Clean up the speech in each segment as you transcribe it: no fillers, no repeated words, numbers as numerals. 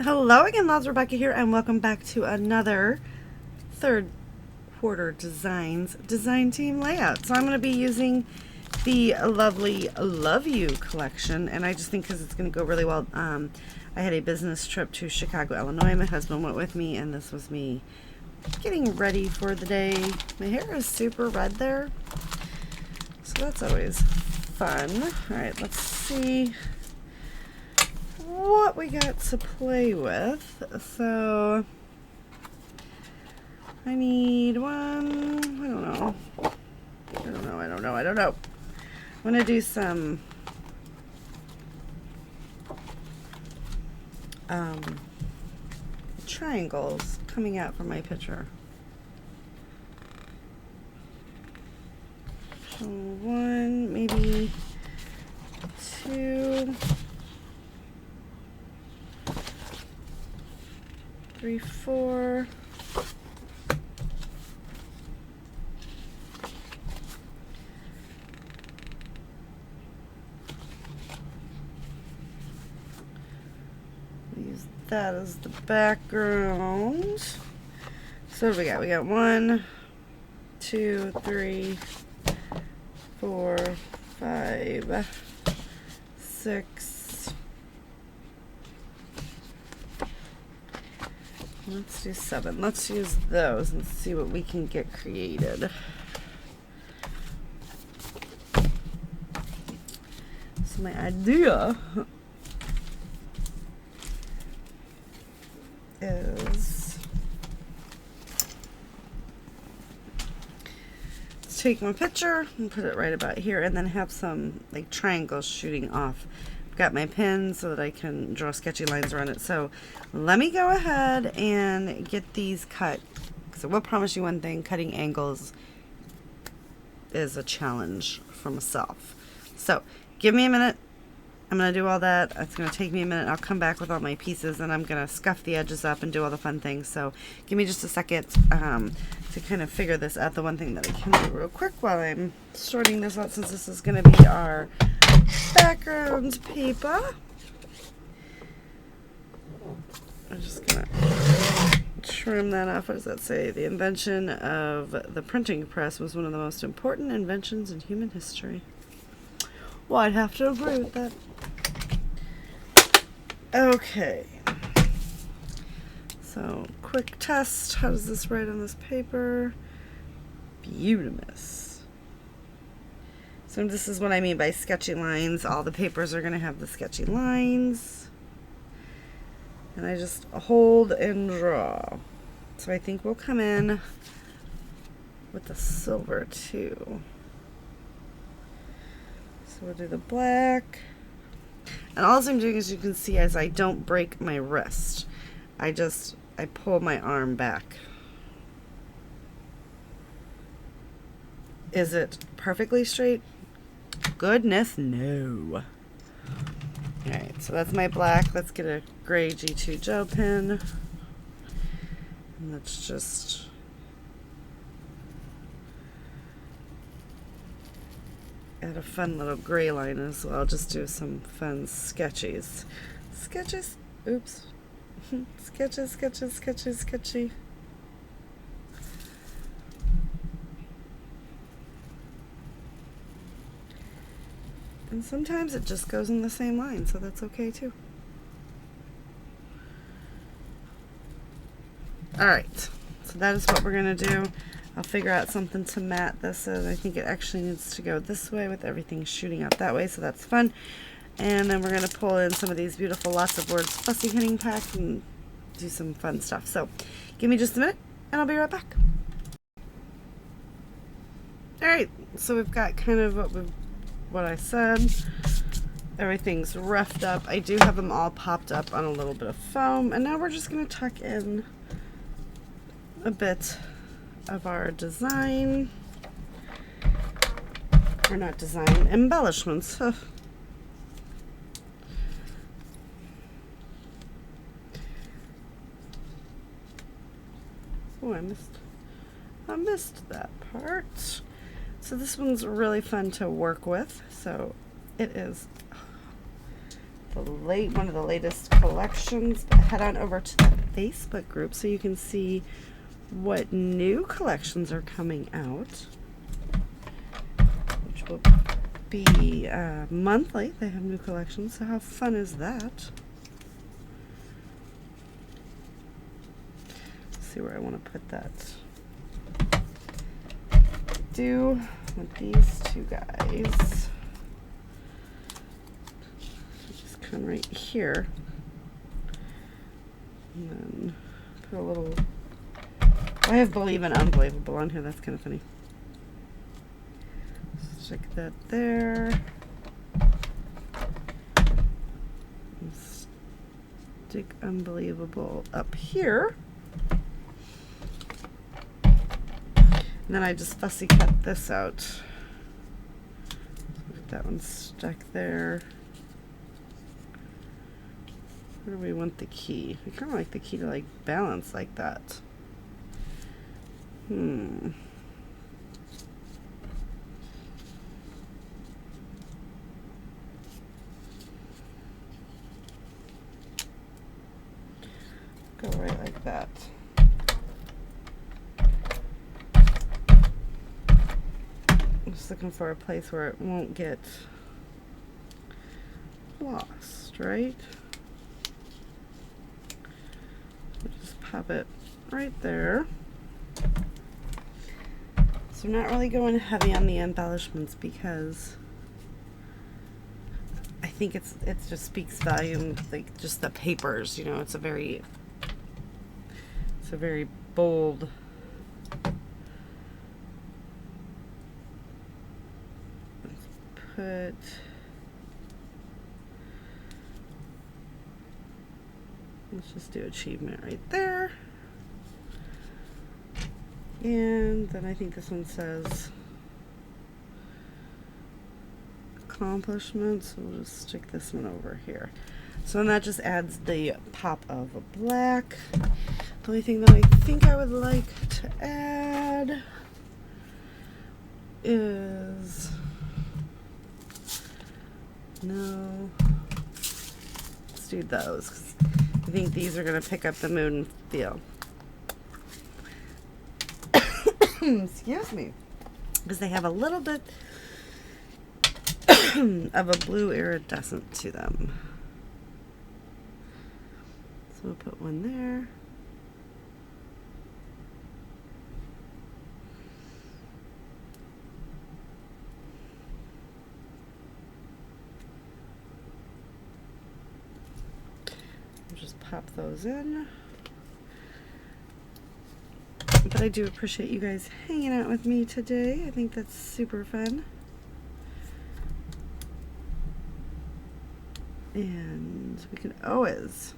Hello again, Loves. Rebecca here, and welcome back to another third quarter designs design team layout. So I'm going to be using the lovely Love You collection, and I just think because it's going to go really well. I had a business trip to Chicago, Illinois. My husband went with me, and this was me getting ready for the day. My hair is super red there, so that's always fun. All right, let's see what we got to play with. So I need one. I don't know. I'm gonna do some triangles coming out from my picture. So one, maybe two, 3, 4. Use that as the background. So what do we got? We got 1, 2, 3, 4, 5, 6. Let's do 7. Let's use those and see what we can get created. So my idea is to take my picture and put it right about here, and then have some like triangles shooting off. I've got my pen so that I can draw sketchy lines around it. So let me go ahead and get these cut. So I will promise you one thing: cutting angles is a challenge for myself. So give me a minute. I'm going to do all that. It's going to take me a minute. I'll come back with all my pieces, and I'm going to scuff the edges up and do all the fun things. So give me just a second to kind of figure this out. The one thing that I can do real quick while I'm sorting this out, since this is going to be our background paper, I'm just going to trim that off. What does that say? The invention of the printing press was one of the most important inventions in human history. Well, I'd have to agree with that. Okay. So, quick test. How does this write on this paper? Beautimous. So this is what I mean by sketchy lines. All the papers are going to have the sketchy lines. And I just hold and draw. So I think we'll come in with the silver too. So we'll do the black. And all I'm doing, as you can see, is I don't break my wrist. I pull my arm back. Is it perfectly straight? Goodness, no. Alright, so that's my black. Let's get a gray G2 gel pen. And let's just add a fun little gray line as well. Just do some fun sketches. Sketches? Oops. Sketches. And sometimes it just goes in the same line, so that's okay too. Alright, so that is what we're going to do. I'll figure out something to mat this, and I think it actually needs to go this way with everything shooting out that way, so that's fun. And then we're going to pull in some of these beautiful Lots of Words Fussy Hunting Pack and do some fun stuff. So give me just a minute, and I'll be right back. Alright, so we've got kind of what I said. Everything's roughed up. I do have them all popped up on a little bit of foam, and now we're just going to tuck in a bit of our design, or not design, embellishments. Oh, I missed that part. So this one's really fun to work with. So it is one of the latest collections. Head on over to the Facebook group so you can see what new collections are coming out, which will be monthly. They have new collections, so how fun is that? Let's see where I want to put that. Do with these two guys. Just come right here, and then put a little. I have Believe and Unbelievable on here. That's kind of funny. Stick that there. And stick Unbelievable up here. And then I just fussy cut this out. So get that one stuck there. Where do we want the key? I kind of like the key to like balance like that. Go right like that. I'm just looking for a place where it won't get lost, right? Just pop it right there. So I'm not really going heavy on the embellishments because I think it just speaks volume, like just the papers, you know, it's a very bold let's just do achievement right there. And then I think this one says accomplishments. So we'll just stick this one over here. So then that just adds the pop of a black. The only thing that I think I would like to add is let's do those, 'cause I think these are going to pick up the mood and feel. Excuse me, because they have a little bit of a blue iridescent to them. So we'll put one there. We'll just pop those in. But I do appreciate you guys hanging out with me today. I think that's super fun. And we can always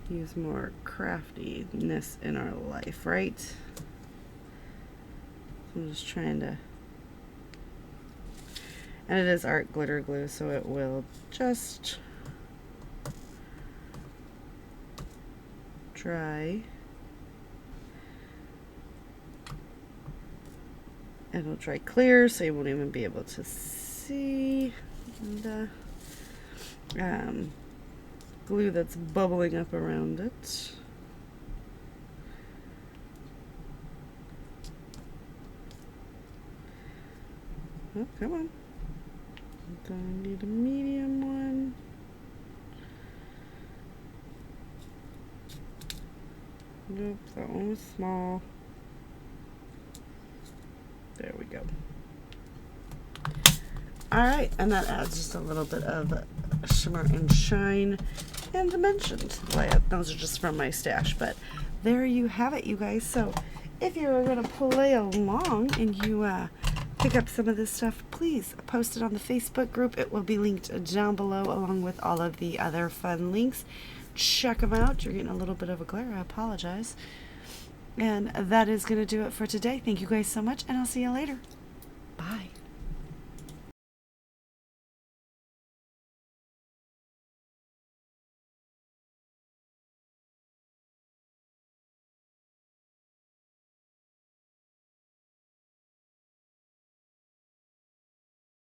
use more craftiness in our life, right? So I'm just trying to... And it is art glitter glue, so it will just dry. It'll dry clear, so you won't even be able to see the glue that's bubbling up around it. Oh, come on. I'm gonna need a medium one. Nope, that one was small. There we go. Alright, and that adds just a little bit of shimmer and shine and dimension to the layout. Those are just from my stash, but there you have it, you guys. So if you're going to play along and you pick up some of this stuff, please post it on the Facebook group. It will be linked down below along with all of the other fun links. Check them out. You're getting a little bit of a glare. I apologize. And that is going to do it for today. Thank you guys so much, and I'll see you later. Bye.